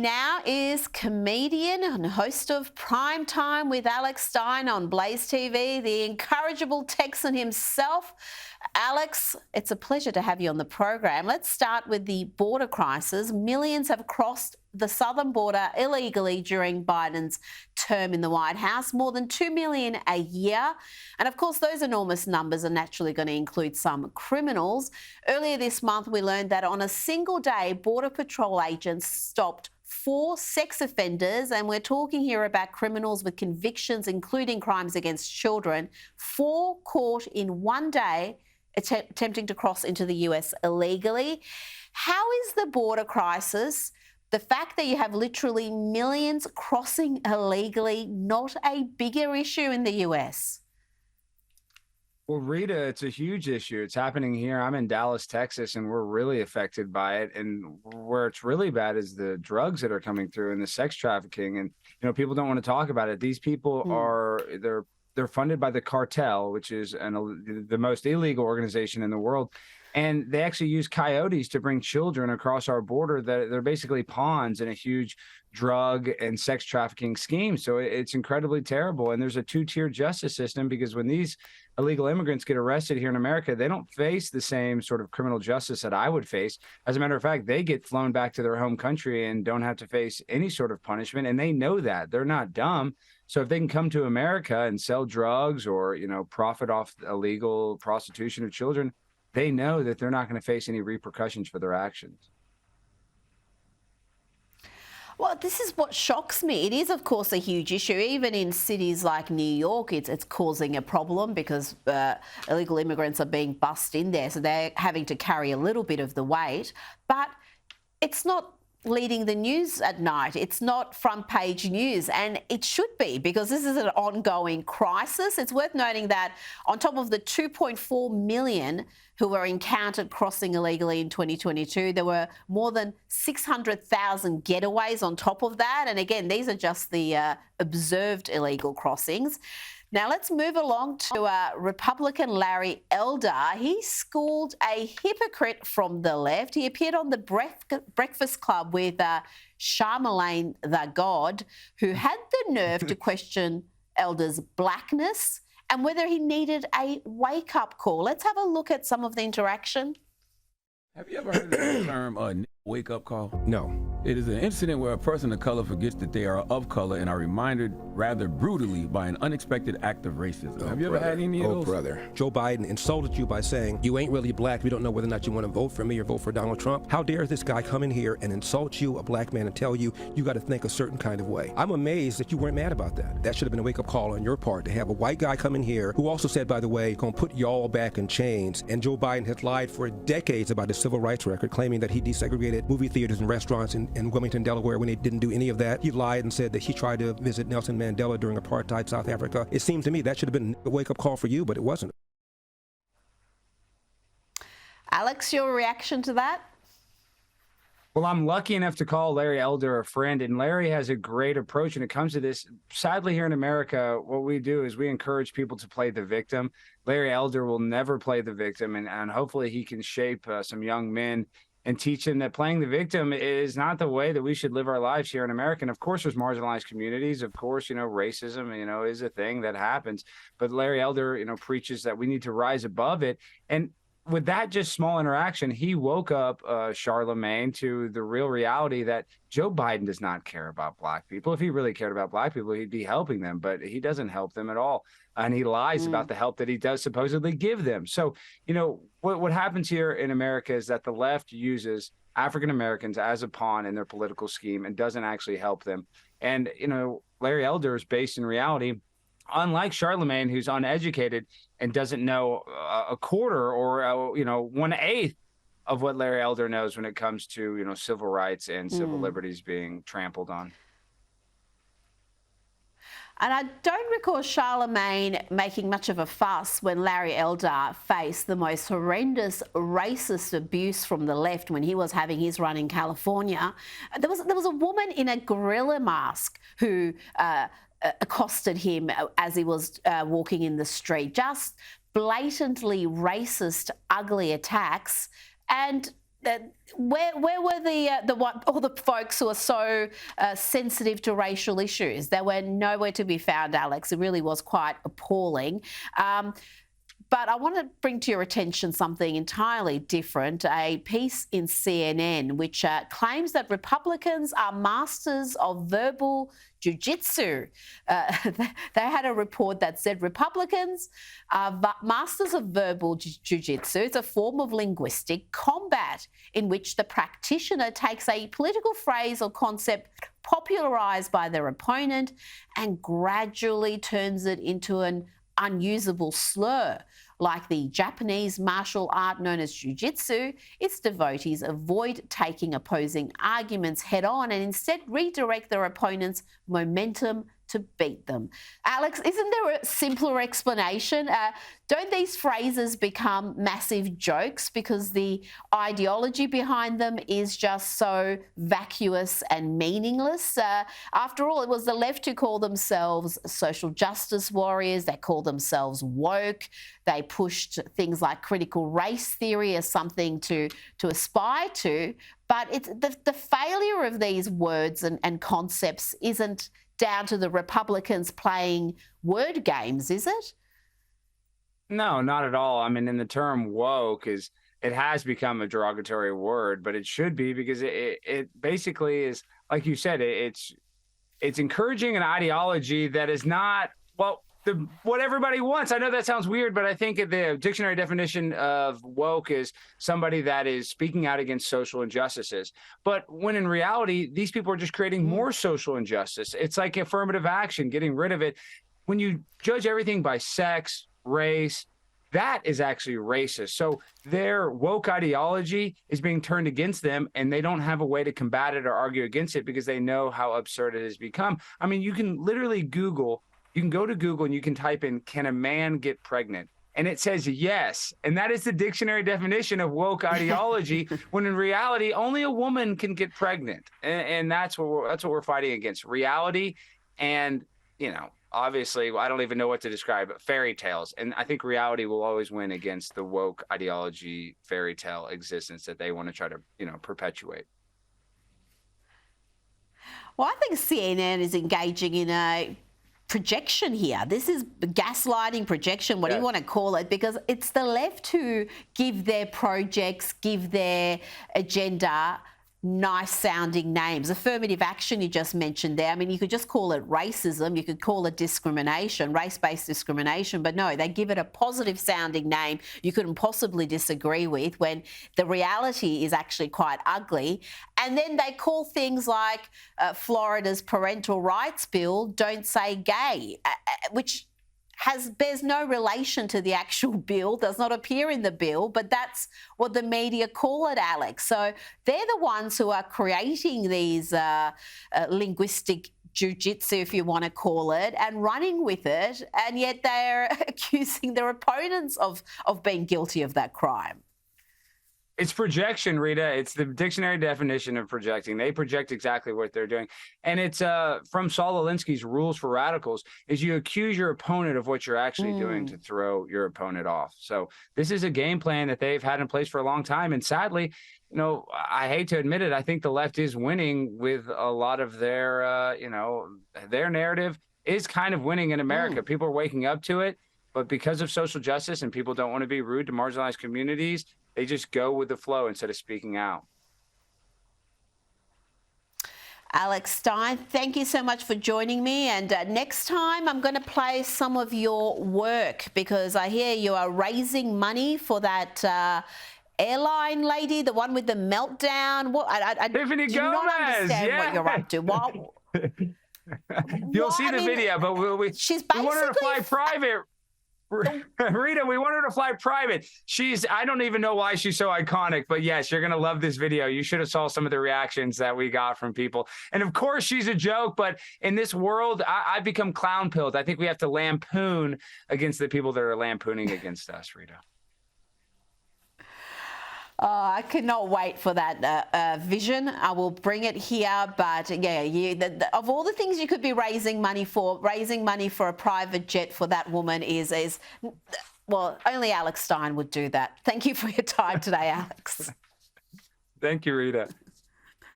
Now is comedian and host of Prime Time with Alex Stein on Blaze TV, the incorrigible Texan himself. Alex, it's a pleasure to have you on the program. Let's start with the border crisis. Millions have crossed the southern border illegally during Biden's term in the White House, more than 2 million a year. And of course, those enormous numbers are naturally going to include some criminals. Earlier this month, we learned that on a single day, Border Patrol agents stopped 4 sex offenders, and we're talking here about criminals with convictions, including crimes against children. 4 caught in one day attempting to cross into the US illegally. How is the border crisis, the fact that you have literally millions crossing illegally, not a bigger issue in the US? Well, Rita, it's a huge issue. It's happening here. I'm in Dallas, Texas, and we're really affected by it. And where it's really bad is the drugs that are coming through and the sex trafficking. And people don't want to talk about it. These people are they're funded by the cartel, which is the most illegal organization in the world. And they actually use coyotes to bring children across our border. That they're basically pawns in a huge drug and sex trafficking scheme. So it's incredibly terrible. And there's a 2-tier justice system, because when these illegal immigrants get arrested here in America, they don't face the same sort of criminal justice that I would face. As a matter of fact, they get flown back to their home country and don't have to face any sort of punishment. And they know that. They're not dumb. So if they can come to America and sell drugs or, profit off illegal prostitution of children, they know that they're not going to face any repercussions for their actions. Well, this is what shocks me. It is, of course, a huge issue. Even in cities like New York, it's causing a problem because illegal immigrants are being bussed in there, so they're having to carry a little bit of the weight. But it's not leading the news at night. It's not front page news, and it should be, because this is an ongoing crisis. It's worth noting that on top of the 2.4 million who were encountered crossing illegally in 2022, there were more than 600,000 getaways on top of that. And again, these are just the observed illegal crossings. Now, let's move along to Republican Larry Elder. He schooled a hypocrite from the left. He appeared on the Breakfast Club with Charlamagne the God, who had the nerve to question Elder's blackness and whether he needed a wake-up call. Let's have a look at some of the interaction. Have you ever heard of the term wake-up call? No. It is an incident where a person of color forgets that they are of color and are reminded rather brutally by an unexpected act of racism. Have you ever had any of those? Oh, brother. Joe Biden insulted you by saying, you ain't really black. We don't know whether or not you want to vote for me or vote for Donald Trump. How dare this guy come in here and insult you, a black man, and tell you you got to think a certain kind of way? I'm amazed that you weren't mad about that. That should have been a wake-up call on your part, to have a white guy come in here who also said, by the way, going to put y'all back in chains. And Joe Biden has lied for decades about his civil rights record, claiming that he desegregated movie theaters and restaurants in Wilmington, Delaware, when he didn't do any of that. He lied and said that he tried to visit Nelson Mandela during apartheid South Africa. It seemed to me that should have been a wake-up call for you, but it wasn't. Alex, your reaction to that? Well, I'm lucky enough to call Larry Elder a friend, and Larry has a great approach when it comes to this. Sadly, here in America, what we do is we encourage people to play the victim. Larry Elder will never play the victim, and hopefully he can shape some young men and teach them that playing the victim is not the way that we should live our lives here in America. And of course, there's marginalized communities. Of course, racism, is a thing that happens. But Larry Elder, preaches that we need to rise above it. And with that just small interaction, he woke up Charlamagne to the real reality that Joe Biden does not care about black people. If he really cared about black people, he'd be helping them, but he doesn't help them at all. And he lies about the help that he does supposedly give them. So, what happens here in America is that the left uses African Americans as a pawn in their political scheme and doesn't actually help them. And, Larry Elder is based in reality. Unlike Charlamagne, who's uneducated and doesn't know a quarter or 1/8 of what Larry Elder knows when it comes to civil rights and civil liberties being trampled on. And I don't recall Charlamagne making much of a fuss when Larry Elder faced the most horrendous racist abuse from the left when he was having his run in California. There was a woman in a gorilla mask who accosted him as he was walking in the street. Just blatantly racist, ugly attacks. And where were all the folks who are so sensitive to racial issues? They were nowhere to be found, Alex. It really was quite appalling. But I want to bring to your attention something entirely different, a piece in CNN which claims that Republicans are masters of verbal jiu-jitsu. They had a report that said Republicans are masters of verbal jiu-jitsu. It's a form of linguistic combat in which the practitioner takes a political phrase or concept popularised by their opponent and gradually turns it into an unusable slur. Like the Japanese martial art known as jiu-jitsu, its devotees avoid taking opposing arguments head-on and instead redirect their opponent's momentum to beat them. Alex, isn't there a simpler explanation? Don't these phrases become massive jokes because the ideology behind them is just so vacuous and meaningless? After all, it was the left who called themselves social justice warriors. They called themselves woke. They pushed things like critical race theory as something to aspire to. But it's the failure of these words and concepts isn't down to the Republicans playing word games, is it? No, not at all. I mean, in the term woke it has become a derogatory word, but it should be because it basically is, like you said, it's encouraging an ideology that is not, well, what everybody wants. I know that sounds weird, but I think the dictionary definition of woke is somebody that is speaking out against social injustices. But when in reality, these people are just creating more social injustice. It's like affirmative action, getting rid of it. When you judge everything by sex, race, that is actually racist. So their woke ideology is being turned against them, and they don't have a way to combat it or argue against it because they know how absurd it has become. I mean, you can literally you can go to Google and you can type in, can a man get pregnant? And it says yes. And that is the dictionary definition of woke ideology, when in reality, only a woman can get pregnant. And that's what we're fighting against. Reality and, obviously, I don't even know what to describe, fairy tales. And I think reality will always win against the woke ideology, fairy tale existence that they want to try to, perpetuate. Well, I think CNN is engaging in a projection here. This is gaslighting, projection, what do you want to call it? Because it's the left who give their projects, give their agenda nice sounding names. Affirmative action you just mentioned there. I mean, you could just call it racism, you could call it discrimination, race-based discrimination, but no, they give it a positive sounding name you couldn't possibly disagree with when the reality is actually quite ugly. And then they call things like Florida's parental rights bill Don't Say Gay, which bears no relation to the actual bill, does not appear in the bill, but that's what the media call it, Alex. So they're the ones who are creating these linguistic jiu-jitsu, if you want to call it, and running with it, and yet they're accusing their opponents of being guilty of that crime. It's projection, Rita. It's the dictionary definition of projecting. They project exactly what they're doing. And it's from Saul Alinsky's Rules for Radicals, is you accuse your opponent of what you're actually doing to throw your opponent off. So this is a game plan that they've had in place for a long time. And sadly, I hate to admit it, I think the left is winning with a lot of their, their narrative is kind of winning in America. People are waking up to it. But because of social justice and people don't want to be rude to marginalized communities, they just go with the flow instead of speaking out. Alex Stein, thank you so much for joining me. And next time I'm going to play some of your work because I hear you are raising money for that airline lady, the one with the meltdown. I Tiffany do not understand what you're up to. You'll see the video, but we want her to fly private. Rita, we want her to fly private. I don't even know why she's so iconic, but yes, you're going to love this video. You should have saw some of the reactions that we got from people. And of course, she's a joke, but in this world, I've become clown pilled. I think we have to lampoon against the people that are lampooning against us, Rita. I cannot wait for that vision. I will bring it here. But yeah, of all the things you could be raising money for a private jet for that woman is well, only Alex Stein would do that. Thank you for your time today, Alex. Thank you, Rita.